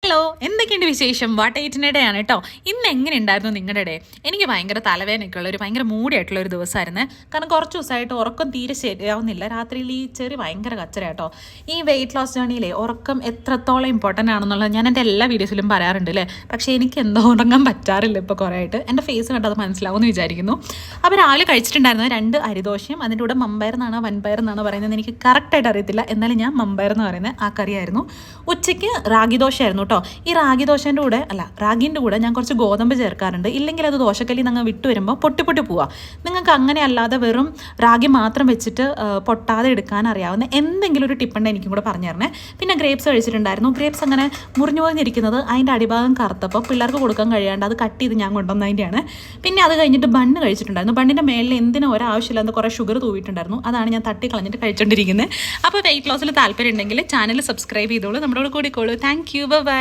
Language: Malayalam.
ഹലോ, എന്തൊക്കെയുണ്ട് വിശേഷം? വാട്ടേറ്റിനിടെയാണ് കേട്ടോ. ഇന്ന് എങ്ങനെ ഉണ്ടായിരുന്നു നിങ്ങളുടെ ഡേ? എനിക്ക് ഭയങ്കര തലവേദനയൊക്കെയുള്ള ഒരു ഭയങ്കര മൂടിയായിട്ടുള്ള ഒരു ദിവസമായിരുന്നു. കാരണം കുറച്ച് ദിവസമായിട്ട് ഉറക്കം തീരെ ശരിയാവുന്നില്ല. രാത്രിയിൽ ഈ ചെറിയ ഭയങ്കര കച്ചറ കേട്ടോ. ഈ വെയിറ്റ് ലോസ് ജേണിയിലെ ഉറക്കം എത്രത്തോളം ഇമ്പോർട്ടൻ്റ് ആണെന്നുള്ളത് ഞാൻ എൻ്റെ എല്ലാ വീഡിയോസിലും പറയാറുണ്ട് അല്ലേ. പക്ഷേ എനിക്ക് എന്തോ ഉറങ്ങാൻ പറ്റാറില്ല ഇപ്പോൾ കുറേ ആയിട്ട്. എൻ്റെ ഫേസ് കണ്ടത് മനസ്സിലാവുമെന്ന് വിചാരിക്കുന്നു. അപ്പോൾ രാവിലെ കഴിച്ചിട്ടുണ്ടായിരുന്നത് 2 അരിദോശയും അതിൻ്റെ കൂടെ മമ്പയർ എന്നാണോ വൻപയർ എന്നാണോ പറയുന്നത് എനിക്ക് കറക്റ്റായിട്ട് അറിയത്തില്ല. എന്നാലും ഞാൻ മമ്പയർ എന്ന് പറയുന്നത് ആ കറിയായിരുന്നു. ഉച്ചയ്ക്ക് റാഗി ദോശയായിരുന്നു കേട്ടോ. ഈ റാഗി ദോശേൻ്റെ കൂടെ റാഗീൻ്റെ കൂടെ ഞാൻ കുറച്ച് ഗോതമ്പ് ചേർക്കാറുണ്ട്. ഇല്ലെങ്കിൽ അത് ദോശക്കല്ലി നിങ്ങൾ വിട്ടു വരുമ്പോൾ പൊട്ടി പോവുക. നിങ്ങൾക്ക് അങ്ങനെ അല്ലാതെ വെറും റാഗി മാത്രം വെച്ചിട്ട് പൊട്ടാതെ എടുക്കാൻ അറിയാവുന്ന എന്തെങ്കിലും ഒരു ടിപ്പുണ്ട് എനിക്കും കൂടെ പറഞ്ഞു തരണേ. പിന്നെ ഗ്രേപ്സ് കഴിച്ചിട്ടുണ്ടായിരുന്നു. ഗ്രേപ്സ് അങ്ങനെ മുറിഞ്ഞിരിക്കുന്നത് അതിൻ്റെ അടിഭാഗം കറുത്തപ്പോൾ പിള്ളേർക്ക് കൊടുക്കാൻ കഴിയാണ്ട് അത് കട്ട് ചെയ്ത് ഞാൻ കൊണ്ടുവന്നതിൻ്റെയാണ്. പിന്നെ അത് കഴിഞ്ഞിട്ട് ബണ്ണ് കഴിച്ചിട്ടുണ്ടായിരുന്നു. ബണ്ണിൻ്റെ മേളിൽ എന്തിനും ഒരാവശ്യമില്ലാതെ കുറേ ഷുഗർ തൂവിയിട്ടുണ്ടായിരുന്നു. അതാണ് ഞാൻ തട്ടി കളഞ്ഞിട്ട് കഴിച്ചുകൊണ്ടിരിക്കുന്നത്. അപ്പോൾ വെയിറ്റ് ലോസിൽ താല്പര്യം ഉണ്ടെങ്കിൽ ചാനൽ സബ്സ്ക്രൈബ് ചെയ്തോളൂ, നമ്മളോട് കൂടിക്കോളൂ. Thank you, by.